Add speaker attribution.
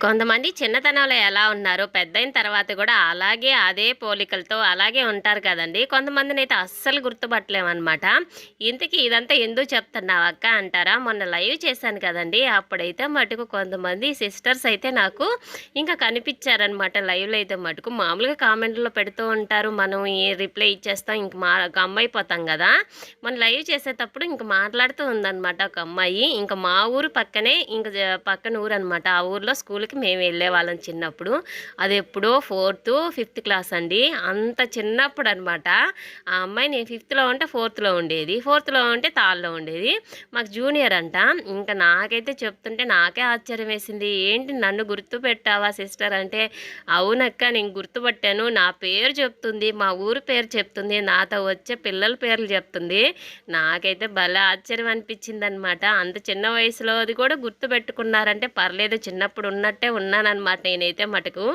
Speaker 1: కొంతమంది చిన్నతనంలో ఎలా ఉన్నారో పెద్దయిన తర్వాత కూడా అలాగే అదే పోలికలతో అలాగే ఉంటారు కదండీ. కొంతమందినైతే అస్సలు గుర్తుపట్టలేమనమాట. ఇంతకీ ఇదంతా ఎందుకు చెప్తున్నావు అక్క అంటారా? మొన్న లైవ్ చేశాను కదండీ! అప్పుడైతే మటుకు కొంతమంది సిస్టర్స్ అయితే నాకు ఇంకా కనిపిచ్చారనమాట లైవ్‌లో అయితే మటుకు. మామూలుగా కామెంట్‌లో పెడుతూ ఉంటారు. మనం రిప్లై ఇచ్చేస్తాం. ఇంక గమ్మైపోతాం గదా! మొన్న లైవ్ చేసేటప్పుడు ఇంక మాట్లాడుతూ ఉందనమాట ఒక అమ్మాయి. ఇంక మా ఊరు పక్కనే ఇంక పక్కన ఊరనమాట. ఆ ఊర్లో స్కూల్‌కి మేము వెళ్ళేవాళ్ళం చిన్నప్పుడు. అదెప్పుడో ఫోర్త్, ఫిఫ్త్ క్లాస్ అండి. అంత చిన్నప్పుడనమాట. ఆ అమ్మాయి నేను ఫిఫ్త్‌లో ఉంటే ఫోర్త్‌లో ఉండేది. ఫోర్త్‌లో ఉంటే థర్డ్‌లో ఉండేది. మాకు జూనియర్ అంట. ఇంక నాకైతే చెప్తుంటే నాకే ఆశ్చర్యం వేసింది. "ఏంటి నన్ను గుర్తుపెట్టావా సిస్టర్" అంటే, "అవునక్క నేను గుర్తుపట్టాను. నా పేరు చెప్తుంది. మా ఊరు పేరు చెప్తుంది. నాతో వచ్చే పిల్లల పేర్లు చెప్తుంది." నాకైతే భలే ఆశ్చర్యం అనిపించిందనమాట. అంత చిన్న వయసులో అది కూడా గుర్తుపెట్టుకున్నారంటే పర్లేదు చిన్నప్పుడు ఉన్నట్టే ఉన్నాననమాట నేనైతే మటుకు.